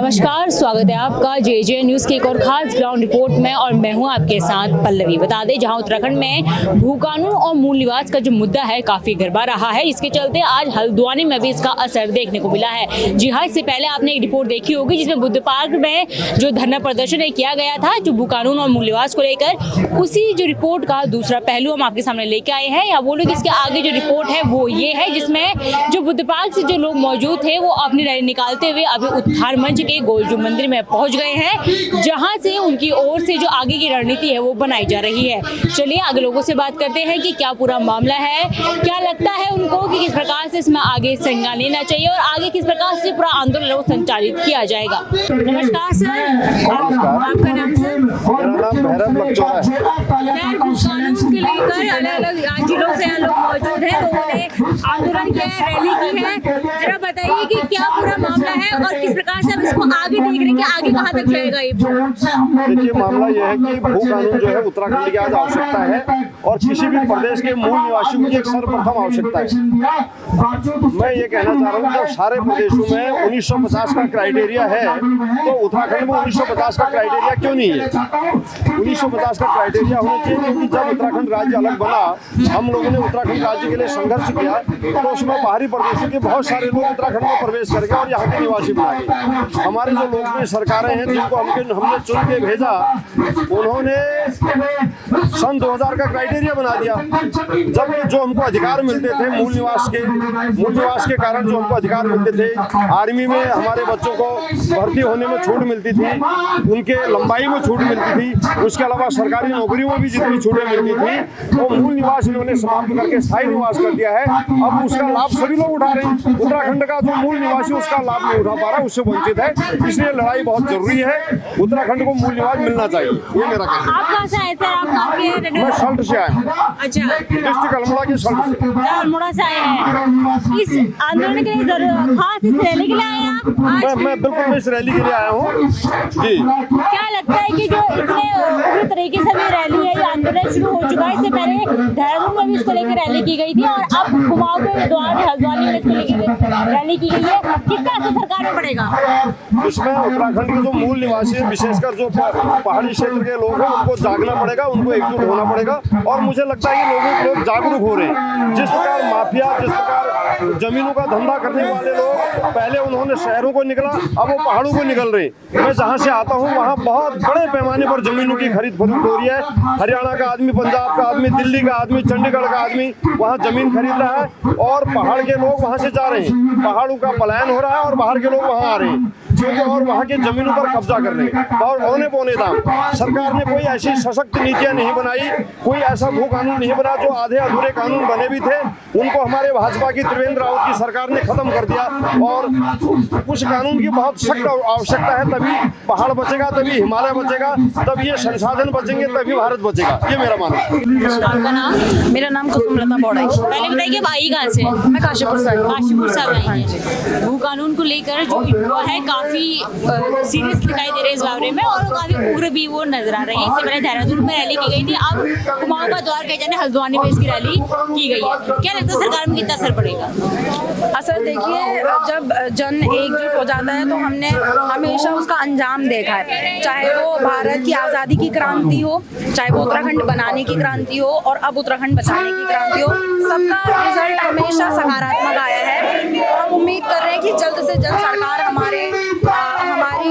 नमस्कार, स्वागत है आपका जे न्यूज़ की एक और खास ग्राउंड रिपोर्ट में और मैं हूं आपके साथ पल्लवी। बता दें, जहां उत्तराखंड में भू कानून और मूल निवास का जो मुद्दा है काफ़ी गड़बड़ा रहा है, इसके चलते आज हल्द्वानी में भी इसका असर देखने को मिला है। जी हाँ, इससे पहले आपने एक रिपोर्ट देखी होगी जिसमें बुद्ध पार्क में जो धरना प्रदर्शन किया गया था जो भू कानून और मूल निवास को लेकर, उसी जो रिपोर्ट का दूसरा पहलू हम आपके सामने लेके आए हैं। या बोलो कि इसके आगे जो रिपोर्ट है वो ये है जिसमें जो बुद्ध पार्क से जो लोग मौजूद थे वो अपनी रैली निकालते हुए अभी उत्थान मंच के गोलजू मंदिर में पहुंच गए हैं, जहां से उनकी ओर से जो आगे की रणनीति है वो बनाई जा रही है। चलिए आगे लोगों से बात करते हैं कि क्या पूरा मामला है, क्या लगता है उनको कि किस प्रकार से इसमें आगे संज्ञान लेना चाहिए और आगे किस प्रकार से पूरा आंदोलन को संचालित किया जाएगा। नमस्कार सर, आपका नाम सर? मेरा नाम भैरव लक्ष्मण है। सर, भू कानून के लेकर अलग अलग जिलों से लोग मौजूद हैं, लोगों ने आंदोलन किया है, रैली की है। जरा बताइए कि क्या पूरा मामला है और किस प्रकार से हम इसको आगे देख रहे हैं कि आगे कहां तक जाएगा ये। देखिए, मामला यह है कि भू कानून जो है उत्तराखंड की आज आवश्यकता है और किसी भी प्रदेश के मूल निवासियों की एक सर्वप्रथम आवश्यकता है। मैं ये कहना चाह रहा हूँ, जब सारे प्रदेशों में 1950 का क्राइटेरिया है तो उत्तराखंड में 1950 का क्राइटेरिया क्यों नहीं है? 1950 का क्राइटेरिया होना चाहिए, क्योंकि जब उत्तराखंड राज्य अलग बना, हम लोगों ने उत्तराखंड राज्य के लिए संघर्ष किया तो उसमें बाहरी प्रदेशों के बहुत सारे लोग उत्तराखंड में प्रवेश कर गए और यहाँ के निवासी बना गए। हमारे जो लोकप्रिय सरकारें हैं जिनको हमने चुन के भेजा, उन्होंने सन 2000 का क्राइटेरिया बना दिया। जबकि जो हमको अधिकार मिलते थे मूल निवास के कारण जो हमको अधिकार मिलते थे, आर्मी में हमारे बच्चों को भर्ती होने में छूट मिलती थी, उनके लंबाई में छूट मिलती थी, उसके अलावा सरकारी नौकरियों में भी जितनी छूटें मिलती थी वो मूल निवास इन्होंने समाप्त करके स्थायी निवास कर दिया है। अब उसका लाभ सभी लोग उठा रहे हैं। उत्तराखंड का जो मूल निवासी उसका लाभ नहीं उठा पा रहा, उससे वंचित है। इसलिए लड़ाई बहुत जरूरी है। उत्तराखंड को मूल निवास मिलना चाहिए, ये मेरा कहना है। आप कहाँ से आए सर? मैं सल्ट से आया हूँ। अच्छा, डिस्ट्रिक्ट अल्मोड़ा के सल्ट से। अल्मोड़ा से आए हैं। इस आंदोलन के लिए खास इस रैली के लिए आए हैं आप आज? मैं बिल्कुल इस रैली के लिए आया हूँ जी। क्या लगता है कि जो इतने उग्र तरीके से भी रैली है, ये आंदोलन शुरू हो चुका है, इससे पहले देहरादून में भी इसको लेकर रैली की गई थी और अब कुमाऊं के द्वार हल्द्वानी में इसको लेकर रैली की गई है, कितना असर सरकार में पड़ेगा? इसमें उत्तराखंड के जो मूल निवासी हैं, विशेषकर जो पहाड़ी क्षेत्र के लोग हैं, उनको जागना पड़ेगा, उनको एकजुट होना पड़ेगा। और मुझे लगता है कि लोग जागरूक हो रहे हैं। जिस प्रकार माफिया, जिस प्रकार जमीनों का धंधा करने वाले लोग पहले उन्होंने शहरों को निकला, अब वो पहाड़ों को निकल रहे हैं। मैं जहाँ से आता हूँ वहाँ बहुत बड़े पैमाने पर जमीनों की खरीद फरोख्त हो रही है। हरियाणा का आदमी, पंजाब का आदमी, दिल्ली का आदमी, चंडीगढ़ का आदमी वहाँ जमीन खरीद रहा है और पहाड़ के लोग वहाँ से जा रहे हैं। पहाड़ों का पलायन हो रहा है और बाहर के लोग वहाँ आ रहे हैं क्योंकि और वहाँ के जमीनों पर कब्जा कर रहे हैं और औने पौने दाम। सरकार ने कोई ऐसी सशक्त नीतियाँ नहीं बनाई, कोई ऐसा भू कानून नहीं बना। जो आधे अधूरे कानून बने भी थे उनको हमारे भाजपा की त्रिवेंद्र रावत की सरकार ने खत्म कर दिया और उस कानून की बहुत सख्त आवश्यकता है। तभी पहाड़ बचेगा, तभी हिमालय बचेगा, तब ये संसाधन बचेंगे, तभी भारत बचेगा। ये मेरा मानना है। आपका नाम? मेरा नाम कुसुमलता बौड़ाई। पहले बताइए भाई कहाँ से? मैं काशीपुर से आई हैं। भू कानून को लेकर जो युवा है काफी सीरियस दिखाई दे रहे हैं इस बारे में और काफी उग्र भी वो नजर आ रहे हैं। इससे पहले देहरादून में रैली की गई थी, अब कुमाऊं का द्वार कहे जाने हल्द्वानी में इसकी रैली की गई है। क्या लगता है सरकार में कितना असर पड़ेगा? असर देखिए, जब जन एकजुट हो जाता है तो हमने हमेशा उसका अंजाम देखा है। चाहे वो भारत की आज़ादी की क्रांति हो, चाहे वो उत्तराखंड बनाने की क्रांति हो और अब उत्तराखंड बचाने की क्रांति हो, सबका रिजल्ट हमेशा सकारात्मक आया है। और हम उम्मीद कर रहे हैं कि जल्द से जल्द सरकार हमारी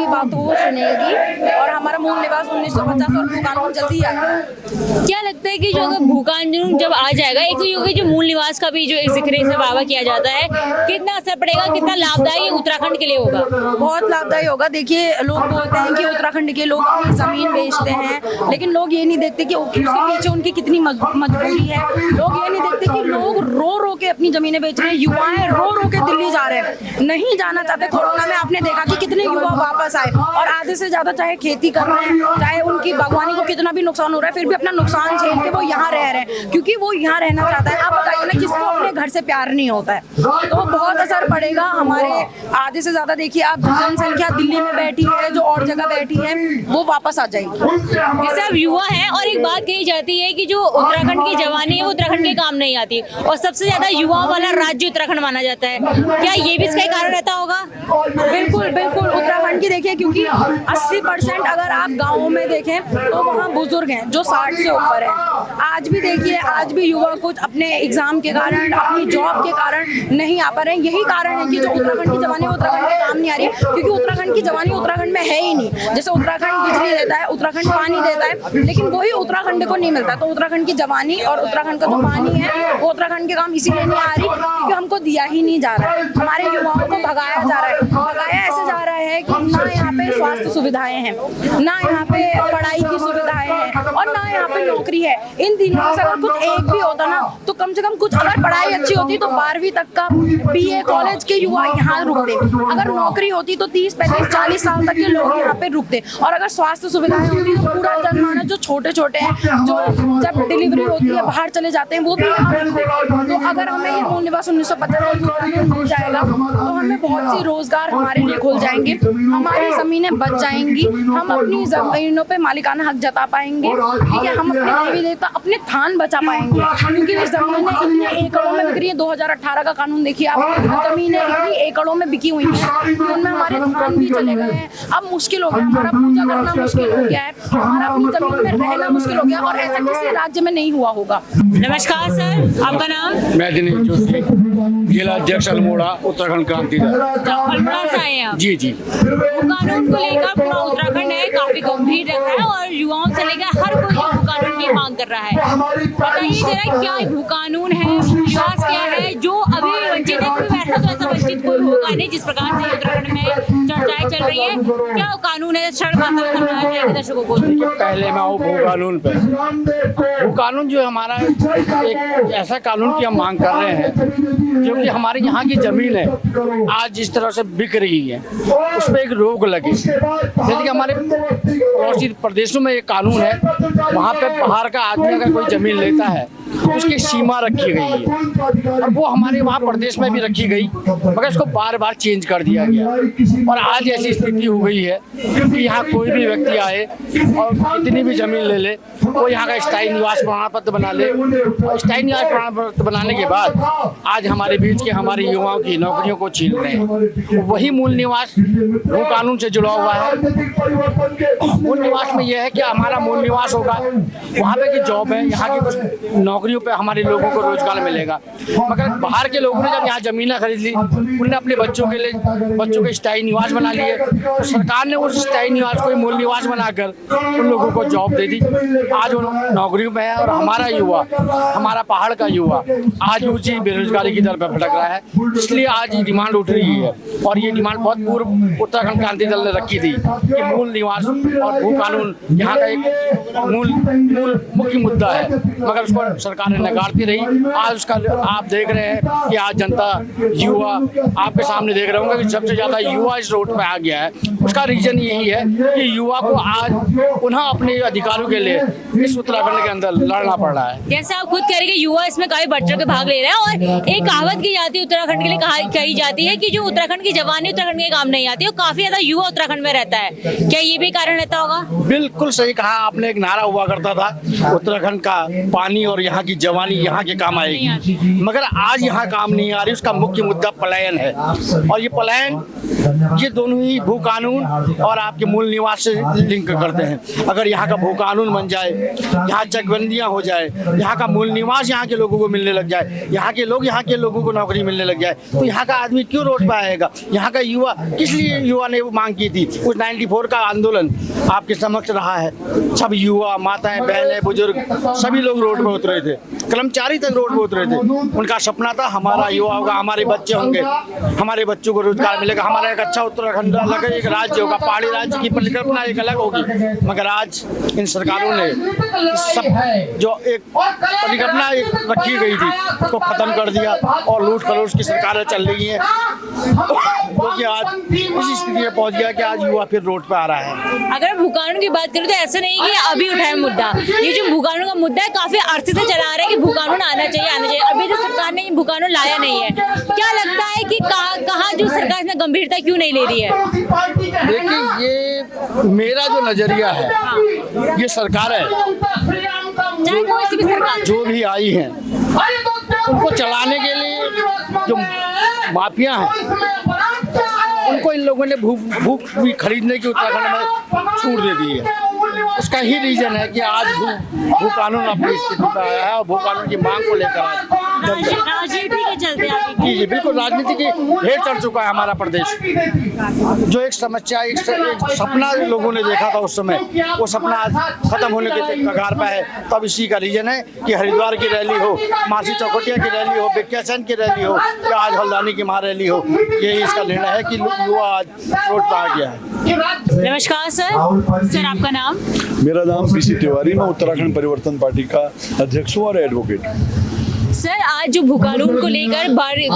बातों को सुनेगी और हमारा मूल निवास 1950 और भू कानून जल्दी आएगा। क्या लगता है कि जो अगर भू कानून जब आ जाएगा, एक तो जो मूल निवास का भी जो एक जिक्र से वावा किया जाता है, कितना असर पड़ेगा, कितना लाभदायी उत्तराखंड के लिए होगा? बहुत लाभदायी होगा। देखिए, लोग बोलते हैं कि उत्तराखंड के लोग अपनी जमीन बेचते हैं, लेकिन लोग ये नहीं देखते कि उसके पीछे उनकी कितनी मजबूरी है। लोग ये नहीं देखते कि लोग रो रो के अपनी जमीनें बेच रहे हैं, युवाएं रो रो के दिल्ली जा रहे हैं, नहीं जाना चाहते। कोरोना में आपने देखा कि कितने युवा वापस आए और आधे से ज्यादा चाहे खेती कर रहे हैं, चाहे उनकी बागवानी को कितना भी नुकसान हो रहा है, फिर भी अपना नुकसान झेल के वो यहाँ रह रहे हैं क्योंकि वो यहाँ रहना चाहता है। आप बताइए ना, किसको अपने घर से प्यार नहीं होता है? तो बहुत असर पड़ेगा हमारे आधे से ज्यादा। देखिए, आप जनसंख्या दिल्ली में बैठी है, जो और जगह बैठी है, वो वापस आ जाएगी। ये सब युवा है और एक बात कही जाती है कि जो उत्तराखंड की जवानी है वो उत्तराखंड के काम नहीं आती और सबसे ज्यादा युवाओं वाला राज्य उत्तराखंड माना जाता है। क्या ये भी इसका कारण रहता होगा? बिल्कुल बिल्कुल, उत्तराखंड की देखिए, क्योंकि 80% अगर आप गाँवों में देखें तो वहाँ बुजुर्ग हैं जो 60 से ऊपर है। आज भी देखिए, आज भी युवा कुछ अपने एग्जाम के कारण, अपनी जॉब के कारण नहीं आ पा रहे हैं। यही कारण है कि जो उत्तराखंड की जवानी उत्तराखंड में काम नहीं आ रही है, क्योंकि उत्तराखंड की जवानी उत्तराखंड में है ही नहीं। जैसे उत्तराखंड बिजली देता है, उत्तराखंड पानी देता है, लेकिन वही उत्तराखंड को नहीं मिलता। तो उत्तराखंड की जवानी और उत्तराखंड का जो पानी है वो उत्तराखंड के काम इसीलिए नहीं आ रही क्योंकि हमको दिया ही नहीं जा रहा है। हमारे युवाओं को भगाया जा रहा है। भगाया ऐसे जा रहा है कि ना यहाँ पे स्वास्थ्य सुविधाएं हैं, ना यहाँ पे पढ़ाई की सुविधाएं हैं और ना यहाँ पे नौकरी है। इन दिनों से अगर कुछ एक भी होता ना तो कम से कम कुछ, अगर पढ़ाई अच्छी होती तो 12वीं तक का BA कॉलेज के युवा यहाँ रुकते। अगर नौकरी होती तो 30, 35, 40 साल तक के लोग यहाँ पे रुकते। और अगर स्वास्थ्य सुविधाएं होती तो पूरा जनमानस जो छोटे छोटे हैं, जो जब डिलीवरी होती है बाहर चले जाते हैं, वो भी यहाँ रुकते। तो अगर हमें ये मूल निवास 1950 मिल जाएगा तो हमें बहुत सी रोजगार हमारे लिए खुल जाएंगे, हमारी जमीनें बच जाएंगी, हम अपनी जमीनों पे मालिकाना हक जता पाएंगे, ठीक है, हम अपने देवी देवता, अपने थान बचा पाएंगे। क्योंकि ये जमीनें इतने एकड़ों में बिक रही है। 2018 का कानून देखिए आप, जमीनें इतनी एकड़ों में बिकी हुई हैं, उनमें हमारे थान भी चले गए हैं। अब मुश्किल हो गया, हमारा पूजा करना मुश्किल हो गया है, हमारा अपनी जमीन में रहना मुश्किल हो गया और ऐसा किसी राज्य में नहीं हुआ होगा। नमस्कार सर, आपका नाम? मैं दिनेश जोशी, जिला अध्यक्ष अल्मोड़ा, उत्तराखंड क्रांति दल। अल्मोड़ा से आए हैं आप? जी जी। भू कानून को लेकर पूरा उत्तराखंड है काफी गंभीर रख रहा है और युवाओं से लेकर हर कोई भू कानून की मांग कर रहा है। बताइए जरा, क्या भू कानून है, विकास क्या है जो अभी वंचित है? कोई वैसा तो ऐसा वंचित कोई होगा नहीं। जिस प्रकार से उत्तराखंड में चर्चाएं चल रही है, क्या कानून है? सरल भाषा में समझाना चाहिए दर्शकों को। पहले मैं हूँ भू कानून पे। भू कानून जो हमारा एक ऐसा कानून की हम मांग कर रहे हैं क्योंकि हमारे यहाँ की जमीन है आज जिस तरह से बिक रही है उस पर एक रोक लगे। जैसे कि हमारे पड़ोसी प्रदेशों में एक कानून है, वहाँ पे बाहर का आदमी अगर कोई जमीन लेता है उसकी सीमा रखी गई है और वो हमारे वहाँ प्रदेश में भी रखी गई, मगर इसको बार बार चेंज कर दिया गया। और आज ऐसी स्थिति हो गई है कि यहाँ कोई भी व्यक्ति आए और कितनी भी जमीन ले ले, वो यहाँ का स्थायी निवास प्रमाण पत्र बना ले और स्थायी निवास प्रमाण पत्र बनाने के बाद आज हमारे बीच के हमारे युवाओं की नौकरियों को छीन रहे हैं। वही मूल निवास भू कानून से जुड़ा हुआ है। मूल निवास में यह है कि हमारा मूल निवास होगा, वहाँ पे की जॉब है, यहाँ की कुछ नौकरियों पे हमारे लोगों को रोजगार मिलेगा। मगर बाहर के लोगों ने जब यहाँ जमीनें खरीद ली, उन्होंने अपने बच्चों के स्थायी निवास बना लिए, तो सरकार ने उस स्थायी निवास को मूल निवास बनाकर उन लोगों को जॉब दे दी। आज उन नौकरियों में है और हमारा युवा, हमारा पहाड़ का युवा आज ऊंची बेरोजगारी की दर पर भटक रहा है। इसलिए आज ये डिमांड उठ रही है और ये डिमांड बहुत पूर्व उत्तराखंड क्रांति दल ने रखी थी कि मूल निवास और भू कानून यहाँ का एक मूल मुख्य मुद्दा है, मगर उसको सरकार ने नकारती रही। आज उसका आप देख रहे हैं कि आज जनता, युवा, आपके सामने देख रहे होंगे कि सबसे ज्यादा युवा इस रोड पे आ गया है। उसका रीजन यही है कि युवा को आज पुनः अपने अधिकारों के लिए इस उत्तराखंड के अंदर लड़ना पड़ रहा है। जैसे आप खुद कह रहे हैं कि युवा इसमें काफी बढ़ चढ़ के भाग ले रहे हैं और एक कहावत की जाती है उत्तराखंड के लिए, कही जाती है कि जो उत्तराखंड की जवानी उत्तराखंड के काम नहीं आती, और काफी ज्यादा युवा उत्तराखंड में रहता है। क्या ये भी कारण रहता होगा? बिल्कुल सही कहा आपने। एक नारा हुआ करता था उत्तराखंड का पानी और यहाँ की जवानी यहाँ के काम आएगी, मगर आज यहाँ काम नहीं आ रही। उसका मुख्य मुद्दा पलायन है और ये पलायन ये दोनों ही भू कानून और आपके मूल निवास से लिंक करते हैं। अगर यहाँ का भू कानून बन जाए, यहाँ चकबंदियाँ हो जाए, यहाँ का मूल निवास यहाँ के लोगों को मिलने लग जाए, यहाँ के लोगों को नौकरी मिलने लग जाए, तो यहाँ का आदमी क्यों रोड पर आएगा? यहाँ का युवा, किस लिए युवा ने वो मांग की थी? उस 94 का आंदोलन आपके समक्ष रहा है। सब युवा, माताएं, बहनें, बुजुर्ग सभी लोग रोड पर उतरे थे, कर्मचारी तक रोड पर उतरे थे। उनका सपना था हमारा युवा होगा, हमारे बच्चे होंगे, हमारे बच्चों को रोजगार मिलेगा, हमारा एक अच्छा उत्तराखंड अलग एक राज्य होगा, पहाड़ी राज्य की परिकल्पना एक अलग होगी। मगर आज इन सरकारों ने सब जो एक परिकल्पना रखी गई थी उसको खत्म कर दिया और लूट खरोच की सरकारें चल रही हैं, क्योंकि आज इस स्थिति में पहुंच गया कि आज युवा फिर रोड पे आ रहा है। अगर भू कानून की बात करें तो ऐसा नहीं कि अभी उठाए मुद्दा, ये जो भू कानून का मुद्दा है काफी अरसे से चला आ रहा है कि भू कानून आना चाहिए। अभी तो सरकार ने भू कानून लाया नहीं है। क्या लगता है कि कहाँ जो सरकार इसमें गंभीरता क्यों नहीं ले रही है? देखिए, ये मेरा जो नजरिया है, ये सरकार है चाहे कोई सी भी सरकार जो भी आई है उनको चलाने के लिए जो माफिया हैं उनको इन लोगों ने भूख भी खरीदने की उत्तराखंड में छूट दे दी है। उसका ही रीजन है कि आज भू कानून अपनी स्थिति पर आया है और भू कानून की मांग को लेकर राजनीति के चलते जी जी बिल्कुल राजनीति की ढेर चढ़ चुका है हमारा प्रदेश। जो एक समस्या एक सपना लोगों ने देखा था उस समय, वो सपना आज खत्म होने के कगार पर है। तब इसी का रीजन है कि हरिद्वार की रैली हो, मासी चौकटिया की रैली हो, बिक्याचंद की रैली हो या आज हल्द्वानी की महारैली हो, यही इसका निर्णय है कि युवा आज रोड पर आ गया है। नमस्कार सर आपका नाम? मेरा नाम पीसी तिवारी, मैं उत्तराखंड परिवर्तन पार्टी का अध्यक्ष हूँ और एडवोकेट। सर आज जो भू कानून को लेकर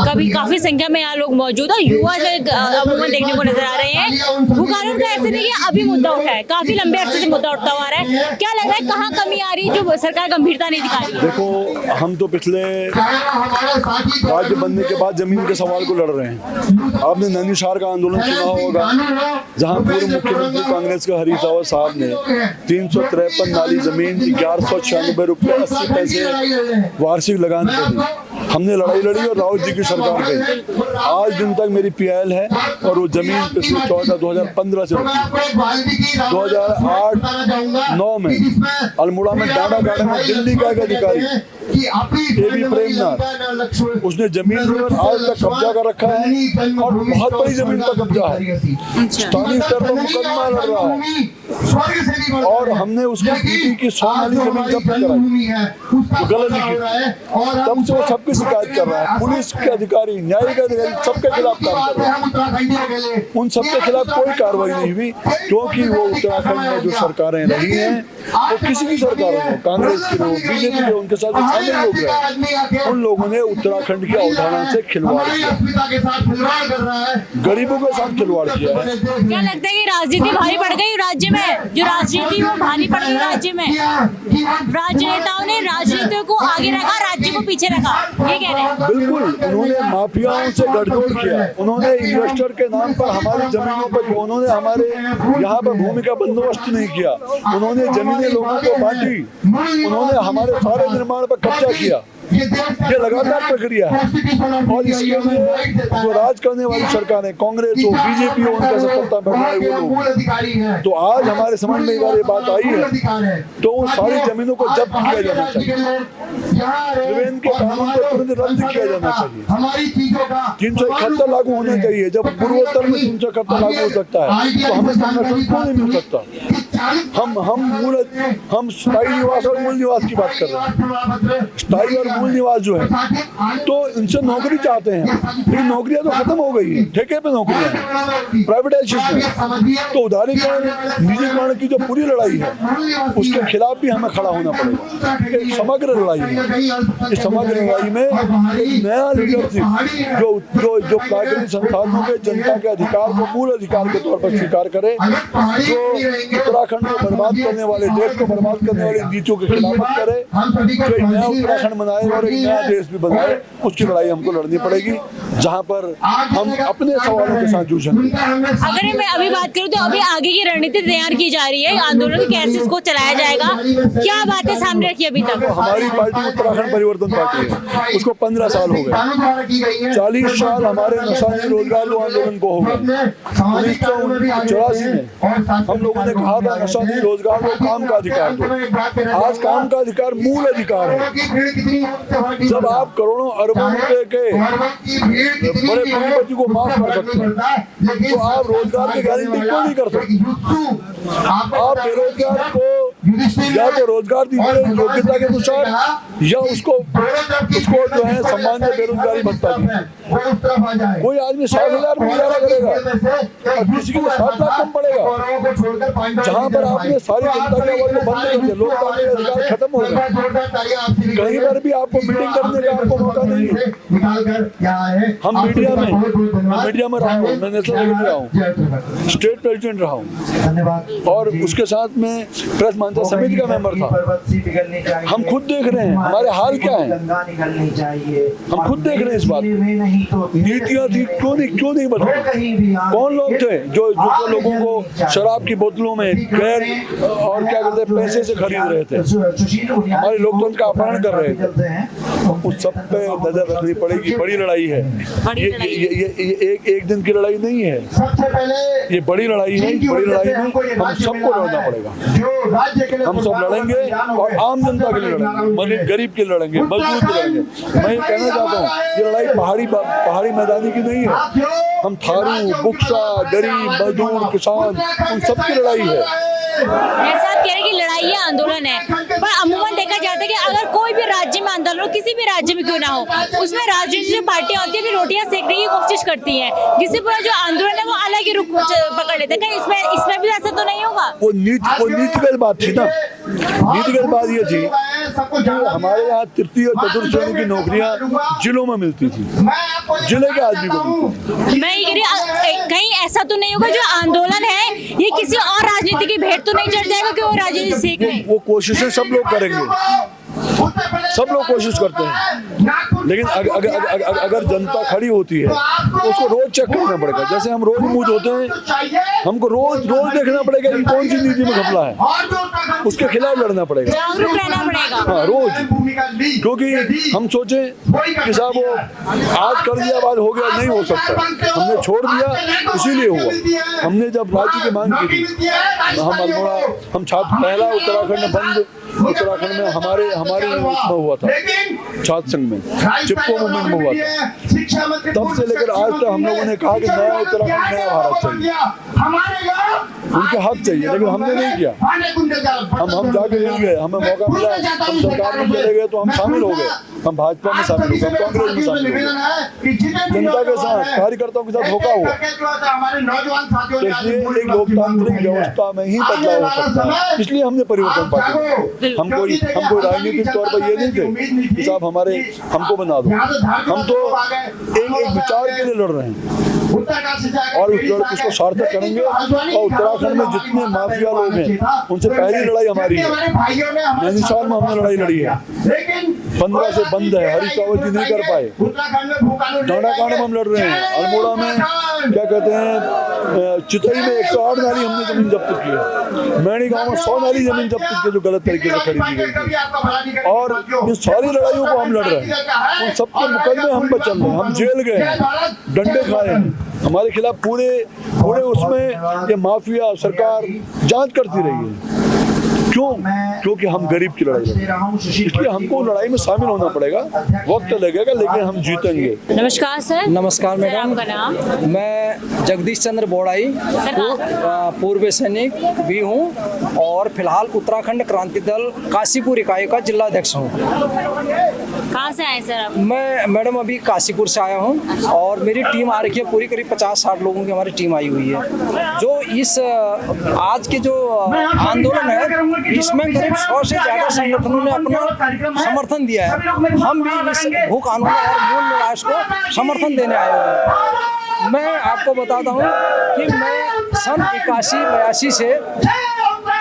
कभी काफी संख्या में यहाँ लोग मौजूद है, युवा जो अमूमन देखने को नजर आ रहे हैं। भू कानून का ऐसे नहीं कि अभी मुद्दा उठा है, काफी लंबे अरसे से मुद्दा उठता हुआ आ रहा है। क्या लग रहा है कहाँ कमी आ रही है जो सरकार गंभीरता नहीं दिखा रही है? देखो, हम तो पिछले राज्य बनने के बाद जमीन के सवाल को लड़ रहे हैं। आपने नैनीशार का आंदोलन सुना होगा, जहाँ पूर्व मुख्यमंत्री कांग्रेस के हरीश रावत साहब ने 353 नाली जमीन 1196 रुपये 80 पैसे वार्षिक लगान कर दी। हमने लड़ाई लड़ी और रावत जी की सरकार गई। आज दिन तक मेरी पीएल है और वो जमीन पिछले 2015 से 2008-9 में अल्मोड़ा में डांडा गार्डन में दिल्ली का एक अधिकारी एबी प्रेमनाथ, उसने जमीन पर आज तक कब्जा कर रखा है और बहुत बड़ी जमीन पर कब्जा है। स्थानीय स्तर पर मुकदमा लड़ रहा है और हमने उसकी बीटी की 100 नाली जमीन जब्त कराई, गलत लिखी। तब से वो सबकी शिकायत कर रहा है। पुलिस के अधिकारी, न्यायिक अधिकारी सबके खिलाफ काम कर रहा है। उन सबके खिलाफ कोई कार्रवाई नहीं हुई, क्योंकि वो उत्तराखंड में जो सरकारें रही हैं, वो किसी की सरकार हो, कांग्रेस की हो, बीजेपी के, उनके साथ शामिल लोग रहे, उन लोगों ने उत्तराखंड की अवधारणा से खिलवाड़ किया, गरीबों के साथ खिलवाड़ किया है। क्या लगता है कि राजनीति भारी पड़ गई राज्य में? जो राजनीति वो भारी पड़ गई राज्य में, राजनेताओं ने राजनीति को आगे रखा, राज्य को पीछे रखा, ये कह रहे हैं? बिल्कुल, उन्होंने माफियाओं से गठजोड़ किया, उन्होंने इन्वेस्टर के नाम पर हमारी जमीनों पर, उन्होंने हमारे यहाँ पर भूमि का बंदोबस्त नहीं किया, उन्होंने जमीनें लोगों को बांटी, उन्होंने हमारे सारे निर्माण पर कब्जा किया। ये लगातार प्रक्रिया है और इसके लिए जो राज करने वाली सरकारें, कांग्रेस हो, बीजेपी हो, उनका सत्ता में बैठे वो लोग, तो आज हमारे समझ में ये बात आई है तो उन सारी जमीनों को जब्त किया जाना चाहिए, त्रिवेंद्र के कानून को तुरंत रद्द किया जाना चाहिए, 371 लागू होना चाहिए। जब पूर्वोत्तर में 371 लागू हो सकता है तो हमें संरक्षण क्यों नहीं मिल सकता? हम स्थायी निवास और मूल निवास की बात कर रहे हैं। स्थायी और मूल निवास जो है तो इनसे नौकरी चाहते हैं, लेकिन नौकरियां तो खत्म हो गई है, ठेके पे नौकरियां हैं, प्राइवेटाइजेशन, तो उदारीकरण, निजीकरण की जो पूरी लड़ाई है उसके खिलाफ भी हमें खड़ा होना पड़ेगा। एक समग्र लड़ाई है, इस समग्र लड़ाई में एक नया लीडरशिप जो प्राकृतिक संसाधनों के, जनता के अधिकार को मूल अधिकार के तौर पर स्वीकार करे, जो उत्तराखंड को बर्बाद करने वाले, देश को बर्बाद करने वाली नीतियों के खिलाफत करे, जो एक नया उत्तराखंड बनाए और एक नया देश भी बनाए, उसकी लड़ाई हमको लड़नी पड़ेगी, जहां पर हम अपने सवालों के साथ जूझेंगे। अगर मैं अभी बात करूं तो अभी आगे की रणनीति तैयार की जा रही है, आंदोलन कैसे इसको चलाया जाएगा, क्या बातें सामने रखी अभी तक? हमारी पार्टी उत्तराखंड परिवर्तन पार्टी है, उसको 15 साल हो गए, 40 साल हमारे नशा नहीं रोजगार आंदोलन को हो गए। 1984 में हम लोगों ने कहा था नशा नहीं रोजगार को काम का अधिकार दो। आज काम का अधिकार मूल अधिकार है। जब आप करोड़ों अरबों रुपए के बड़े पूंजीपति को माफ कर सकते हैं तो आप रोजगार की गारंटी क्यों नहीं कर सकते? आप बेरोजगार को या तो रोजगार दीजिए योग्यता के अनुसार या उसको जो है सामान्य बेरोजगारी भत्ता दीजिए। कोई आदमी 60,000 में गुजारा करेगा और किसी के 7 लाख कम पड़ेगा। जहाँ पर आपने सारी जनता के आवाज को बंद कर दिया, लोकतांत्रिक अधिकार खत्म हो गए, कहीं पर भी आपको मीटिंग करने का आपको मौका नहीं है। हम मीडिया में रहा हूँ, मैं नेशनल सेक्रेटरी रहा हूँ, स्टेट प्रेसिडेंट रहा हूँ और उसके साथ में प्रेस मंत्री समिति का मेंबर था। हम खुद देख रहे हैं हमारे हाल क्या है, हम खुद देख रहे हैं इस बात। नीतियाँ थी क्यों नहीं बदली? कौन लोग थे जो लोगों को शराब की बोतलों में गैर और क्या कहते हैं पैसे से खरीद रहे थे, हमारे लोकतंत्र का अपहरण कर रहे थे। उस सब पे नजर रखनी पड़ेगी। बड़ी लड़ाई है ये एक दिन की लड़ाई नहीं है, ये बड़ी लड़ाई है। बड़ी लड़ाई में हम सबको लड़ना पड़ेगा। हम सब लड़ेंगे और आम जनता के लिए लड़ेंगे, गरीब के लिए लड़ेंगे, मजदूर के लिए लड़ेंगे। मैं ये कहना चाहता हूँ ये लड़ाई पहाड़ी मैदानी की नहीं है। हम थारू, बुक्सा, गरीब, मजदूर, किसान, उन सब की लड़ाई है। ऐसा आप कह रहे हैं कि लड़ाई या आंदोलन है, पर अमूमन देखा जाता है कि अगर कोई भी राज्य में आंदोलन हो, किसी भी राज्य में क्यों ना हो, उसमें राजनीतिक जो पार्टियां होती है भी रोटियां सेकने की कोशिश करती हैं, जिससे पूरा जो आंदोलन है वो अलग ही रुख पकड़ लेते हैं। कहीं इसमें भी ऐसा तो नहीं होगा? वो नीतिगत बात थी ना। नीतिगत बात ये थी कि हमारे यहाँ तृतीय और चतुर्थ श्रेणी की नौकरियां जिलों में मिलती थी, जिले के आदमी को मिलती थी। मैं ये कह रही हूं, कहीं ऐसा तो नहीं होगा जो आंदोलन है ये किसी और राजनीति की भेंट तो नहीं चढ़ जाएगा कि वो राजनीति सीख लें? वो कोशिशें सब लोग करेंगे, सब लोग कोशिश करते हैं, लेकिन अगर जनता खड़ी होती है तो उसको रोज चेक करना पड़ेगा। जैसे हम रोज मुँह धोते हैं, हमको रोज देखना पड़ेगा कि कौन सी नीति में घपला है, उसके खिलाफ लड़ना पड़ेगा, जागरूक रहना पड़ेगा। हाँ रोज, क्योंकि हम सोचे कि साहब वो आज कर दिया बाद हो गया, नहीं हो सकता। हमने छोड़ दिया इसीलिए हुआ। हमने जब राज्य की मांग की थी, हम अल्मोड़ा हम छात्र पहला उत्तराखंड बंद उत्तराखंड में हमारे उसमें हुआ था, छात्र संघ में, चिपको मूवमेंट में हुआ था। तब से लेकर आज तक हम लोगों ने कहा कि नया उत्तराखंड, नया भारत चाहिए, उनके हक चाहिए, लेकिन हमने नहीं किया। हम जाके मिल गए, हमें मौका मिला, हम सरकार में चले गए तो हम शामिल हो गए, हम भाजपा में शामिल हो गए, हम कांग्रेस में शामिल हो गए। जनता के साथ, कार्यकर्ताओं के साथ धोखा हुआ, तो इसलिए एक लोकतांत्रिक व्यवस्था में ही बदलाव हो सकता है। इसलिए हमने परिवर्तन पार्टी, हम कोई राजनीतिक तौर पर ये नहीं थे कि साहब हमको बना दो। हम तो एक विचार के लिए लड़ रहे हैं और उसको सार्थक करेंगे। और उत्तराखंड में जितने माफिया लोग हैं उनसे पहली लड़ाई हमारी है। नैनीताल में हमने लड़ाई लड़ी है, 15 से बंद है, हरीश रावत जी नहीं कर पाए। डांडाकांड में हम लड़ रहे हैं, अल्मोड़ा में क्या कहते हैं, चितई में 108 नाली हमने जमीन जब्त की है, मैणी गांव में 100 नाली जमीन जब्त की जो गलत तरीके से खरीदी गई थी। और इन सारी लड़ाइयों को हम लड़ रहे हैं, उन सबके मुकदमे हम पर चल रहे हैं, हम जेल गए हैं, डंडे खाए हैं, हमारे खिलाफ पूरे उसमें ये माफिया सरकार जांच करती रही है। क्यों? क्योंकि हम गरीब की लड़ाई लड़ रहे हैं, इसलिए हमको लड़ाई में शामिल होना पड़ेगा। वक्त लगेगा लेकिन हम जीतेंगे। नमस्कार सर। नमस्कार सर, मैडम। आपका नाम? मैं जगदीश चंद्र बोड़ाई, पूर्व सैनिक भी हूँ और फिलहाल उत्तराखंड क्रांति दल काशीपुर इकाई का जिलाध्यक्ष हूँ। कहाँ से आए सर आप? मैं मैडम अभी काशीपुर से आया हूँ और मेरी टीम आ रखी है, पूरी करीब 50-60 लोगों की हमारी टीम आई हुई है। जो इस आज के जो आंदोलन है इसमें करीब 100 से ज्यादा संगठनों ने अपना समर्थन दिया है। हम भी इस भू कानून और मूल निवास को समर्थन देने आए हुए हैं। मैं आपको बताता हूँ कि मैं सन 81-82 से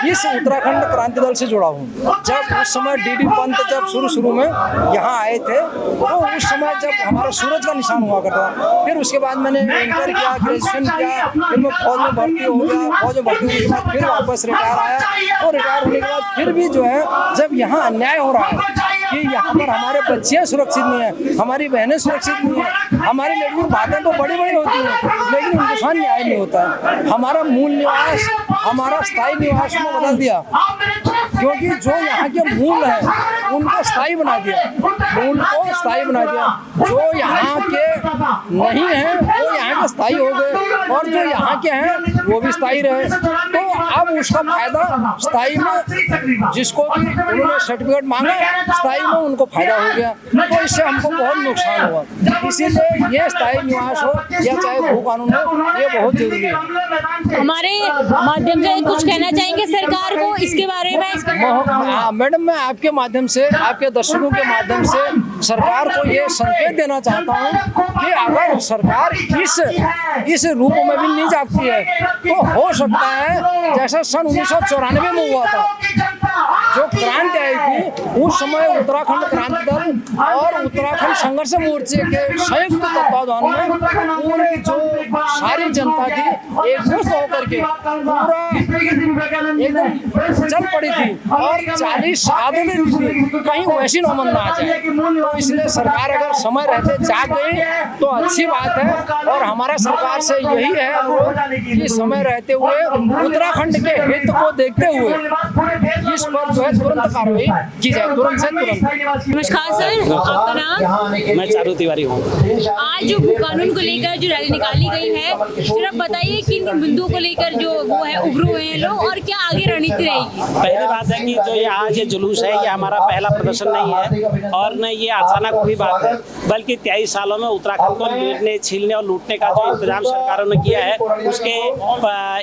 इस उत्तराखंड क्रांति दल से जुड़ा हूँ। जब उस समय डीडी पंत जब शुरू में यहाँ आए थे तो उस समय जब हमारा सूरज का निशान हुआ करता, फिर उसके बाद मैंने इंटर किया, ग्रेजुएशन किया, फिर मैं फौज में भर्ती हो गया, फौज में भर्ती होने के बाद फिर वापस रिटायर आया और रिटायर होने के बाद फिर भी जो है जब यहाँ अन्याय हो रहा है कि यहाँ पर हमारे बच्चियाँ सुरक्षित नहीं है, हमारी बहनें सुरक्षित नहीं है, हमारी लड़कियों की बातें तो बड़ी बड़ी होती हैं लेकिन उनके साथ न्याय नहीं होता है। हमारा मूल निवास हमारा स्थायी निवास में बदल दिया, क्योंकि जो यहाँ के मूल है उनको स्थायी बना दिया, मूल को स्थायी बना दिया। जो यहाँ के नहीं है वो यहाँ के स्थायी हो गए और जो यहाँ के हैं वो भी स्थायी रहे। तो अब उसका फायदा स्थायी में जिसको भी उन्होंने सर्टिफिकेट मांगा स्थायी में उनको फायदा हो गया, तो इससे हमको बहुत नुकसान हुआ। इसीलिए ये स्थायी निवास हो या चाहे भू कानून हो ये बहुत जरूरी है। हमारे माध्यम से कुछ कहना चाहेंगे सरकार को इसके बारे में? मैडम मैं आपके माध्यम से, आपके दर्शकों के माध्यम से सरकार को ये संकेत देना चाहता हूँ कि अगर सरकार इस रूप में भी नहीं जागती है तो हो सकता है जैसा सन 1994 में हुआ था, जो क्रांति आई थी उस समय उत्तराखंड क्रांति दल उत्तराखंड और उत्तराखंड संघर्ष मोर्चे के संयुक्त तत्वावधान में पूरे जो सारी जनता थी एकजुट होकर के पूरा एकदम चल पड़ी थी और 40 सालों में कहीं वैसी नौबत ना आ जाए। तो इसलिए सरकार अगर समय रहते जाग गई तो अच्छी बात है और हमारा सरकार से यही है अनुरोध कि समय रहते हुए उत्तराखंड के हित को देखते हुए इस पर जो है तुरंत कार्रवाई की जाए, तुरंत से तुरंत। नमस्कार सर, आपका नाम? मैं चारू तिवारी हूँ। आज जो भू कानून को लेकर जो रैली निकाली गई है, फिर आप बताइए किन बिंदुओं को लेकर जो वो है उभरे हुए हैं लोग और क्या आगे रणनीति रहेगी? पहली बात है कि जो ये आज ये जुलूस है, ये हमारा पहला प्रदर्शन नहीं है और न ये अचानक हुई बात है, बल्कि 23 सालों में उत्तराखंड को लूटने, छीलने और लूटने का जो इंतजाम सरकारों ने किया है, उसके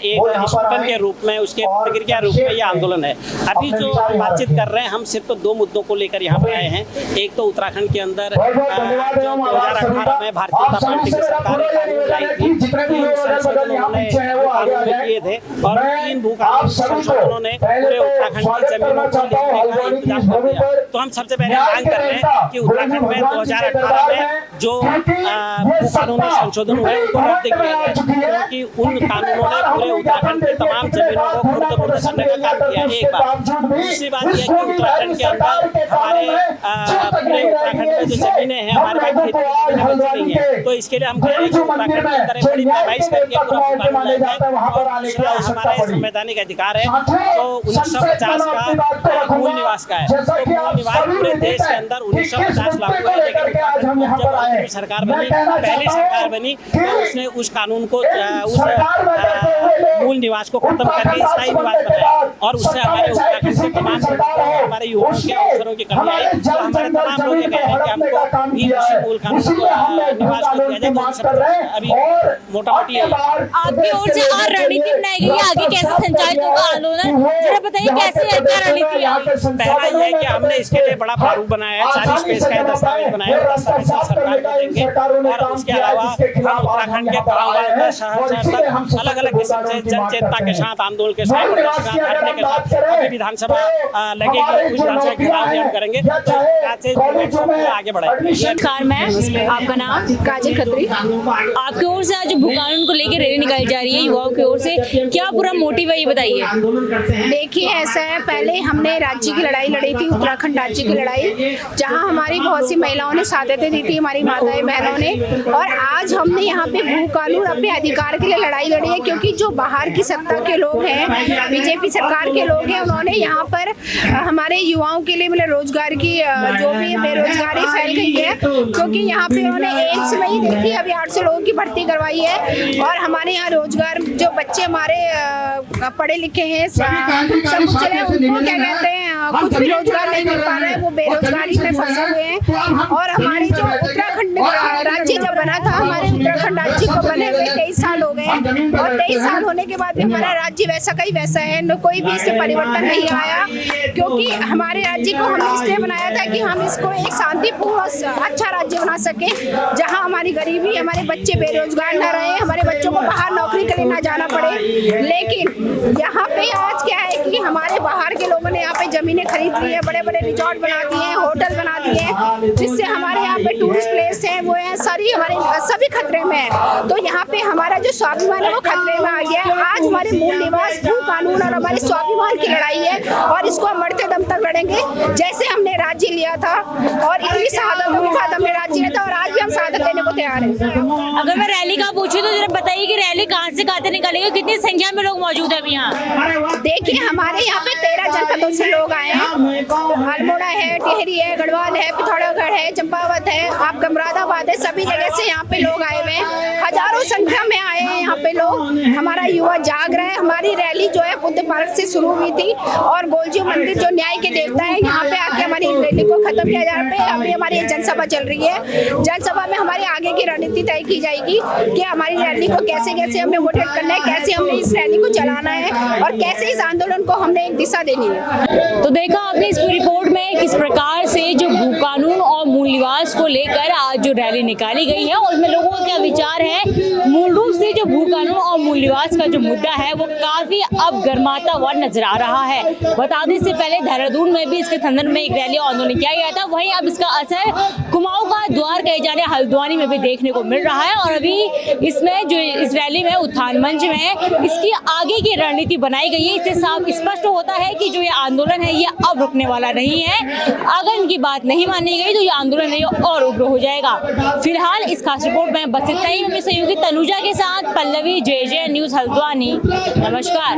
एक स्पंदन के रूप में, उसके प्रतिक्रिया रूप में ये आंदोलन है। अभी जो हम बातचीत कर रहे हैं, हम सिर्फ तो 2 मुद्दों को लेकर यहाँ पर आए हैं। एक तो उत्तराखंड के अंदर जो 2018 में भारतीय जनता पार्टी की सरकार ने कानून लाई थी, 3 संशोधन उन्होंने कानून में किए थे और 3 भू कानून संशोधनों ने पूरे उत्तराखंड की जमीनों को लेने का इंतजाम कर दिया। तो हम सबसे पहले मांग कर रहे हैं कि उत्तराखंड में 2018 में जो भू कानूनी संशोधन हुए उनको रद्द किया जाए, क्योंकि उन कानूनों ने पूरे उत्तराखंड की तमाम जमीनों को खुर्द-बुर्द करने का काम किया। एक बात। दूसरी बात यह कि उत्तराखंड के अंदर हमारे पूरे उत्तराखंड में जो जमीनें हैं, हमारे पास खेती की जमीनें बची नहीं है, तो इसके लिए हम कह रहे हैं कि उत्तराखंड के अंदर एक बड़ी पैमाइश करके पूरा कानून लाया जाए। और दूसरा हमारा संवैधानिक अधिकार है जो 1950 का मूल निवास का है। तो मूल निवास पूरे देश के अंदर 1950 लागू है, लेकिन जब सरकार बनी, पहली सरकार बनी, तो उसने उस कानून को, उस मूल निवास को खत्म करके स्थायी निवास बनाया और उससे हमारे उत्तराखंड के तमाम हमारे युवाओं के अवसरों की कमी आई। तो हमारे तमाम लोग ये कह रहे हैं कि हमको भी उसी मूल कानून निवास को दिया जाए। अभी मोटा मोटी आपकी ओर से और रणनीति बनाई गई है, आगे कैसे संचालित होगा आंदोलन, जरा बताइए कैसे क्या रणनीति है? पहला ये है कि हमने इसके लिए बड़ा प्रारूप बनाया है, 40 पेज का दस्तावेज बनाया है, दस्तावेज सरकार को देंगे और उसके अलावा हम उत्तराखंड के गाँव शहर तक अलग अलग किस्म से जनचेतना के साथ, आंदोलन के साथ, धरने के साथ अभी विधानसभा लगेगी, उस विधानसभा के खिलाफ हम करेंगे, तो आगे बढ़ाएंगे। नमस्कार मैम, आपका नाम? काजल खत्री। आपकी ओर से आज भू कानून को लेकर रैली निकाली जा रही है युवाओं की ओर से, क्या पूरा मोटिव है ये बताइए? देखिए ऐसा है, पहले हमने राज्य की लड़ाई लड़ी थी, उत्तराखंड राज्य की लड़ाई, जहां हमारी बहुत सी महिलाओं ने सादतें दी थी, हमारी माताएं बहनों ने, और आज हमने यहाँ पे भू कानून अपने अधिकार के लिए लड़ाई लड़ी है, क्योंकि जो बाहर की सत्ता के लोग हैं, बीजेपी सरकार के लोग हैं, उन्होंने यहाँ पर हमारे युवाओं के लिए मतलब रोजगार की जो भी बेरोजगारी फैल गई है, क्योंकि यहाँ पे उन्होंने एम्स में ही देखिए अभी 800 लोगों की भर्ती करवाई है और हमारे यहाँ रोजगार जो बच्चे हमारे पढ़े लिखे हैं सब कुछ चले, उनको क्या कहते हैं कुछ भी रोजगार नहीं मिल पा रहा है, वो बेरोजगारी में फंसे हुए हैं। और हमारी जो उत्तराखंड राज्य जब बना था, हमारे उत्तराखंड राज्य को बने हुए 23 साल हो गए और 23 साल होने के बाद भी हमारा राज्य वैसा का ही वैसा है, न कोई भी इससे परिवर्तन नहीं आया, क्योंकि हमारे राज्य को हमने इसलिए बनाया था कि हम इसको एक शांतिपूर्ण अच्छा राज्य बना सके, जहां हमारी गरीबी, हमारे बच्चे बेरोजगार न रहे, हमारे बच्चों को बाहर नौकरी के लिए ना जाना पड़े। लेकिन यहाँ पे आज क्या है कि हमारे बाहर के लोगों ने यहाँ पे जमीनें खरीद ली है, बड़े बड़े रिजॉर्ट बना दिए हैं, होटल बना दिए हैं, जिससे हमारे यहाँ पे टूरिस्ट प्लेस है वो है सारी हमारे सभी खतरे में है। तो यहाँ पे हमारा जो स्वाभिमान है वो खतरे में आ गया है। आज हमारे मूल निवास, भू कानून और हमारे स्वाभिमान की लड़ाई है और इसको हम मरते दम तक लड़ेंगे, जैसे हमने राज्य लिया था और इतनी शहादतों के बाद हमने राज्य लिया था और आज भी हम शहादत देने को तैयार हैं। अगर मैं रैली का पूछूं तो जरा बताइए कि रैली कहाँ से कहाँ निकालेगी, कितनी संख्या में लोग मौजूद है अभी यहाँ? देखिए हमारे यहाँ पे 13 जनपदों से लोग आए हैं, अल्मोड़ा है, टिहरी है, गढ़वाल है, पिथौरागढ़ है, चंपावत है, आप मुरादाबाद है, सभी जगह से यहाँ पे लोग आए हुए हैं, हजारों संख्या में आए हैं यहाँ पे लोग। हमारा युवा जाग रहा है। हमारी रैली जो है बुद्ध पार्क से शुरू हुई थी और गोलजी मंदिर जो न्याय के देवता है, यहाँ पे आके हमारी रैली को खत्म किया जा रहा है। अभी हमारी जनसभा चल रही है, जनसभा में हमारी आगे की रणनीति तय की जाएगी कि हमारी रैली को कैसे कैसे हमने मोटिवेट करना है, कैसे हमने इस रैली को चलाना है और कैसे इस आंदोलन को हमने एक दिशा देनी है। तो देखा आपने इस रिपोर्ट में किस प्रकार से जो भू कानून और मूल निवास को लेकर आज जो रैली निकाली गई है, उसमें लोगों का क्या विचार है। मूल रूप से जो भू कानून और मूल निवास का जो मुद्दा है वो काफी अब गर्माता हुआ नजर आ रहा है। बता दें इससे पहले देहरादून में भी इसके संदर्भ में एक रैली आंदोलन किया गया था, वहीं अब इसका असर कुमाऊं का द्वार कहे जाने हल्द्वानी में भी देखने को मिल रहा है। और अभी इसमें जो इस रैली में उत्थान मंच में इसकी आगे की रणनीति बनाई गई है। इससे साफ स्पष्ट होता है कि जो ये आंदोलन है ये अब रुकने वाला नहीं है। अगर इनकी बात नहीं मानी गई तो ये आंदोलन है और उग्र हो जाएगा। फिलहाल इस खास रिपोर्ट में बस इतना ही। मेरी सहयोगी तनुजा के साथ पल्लवी, JJ न्यूज़ हल्द्वानी। नमस्कार।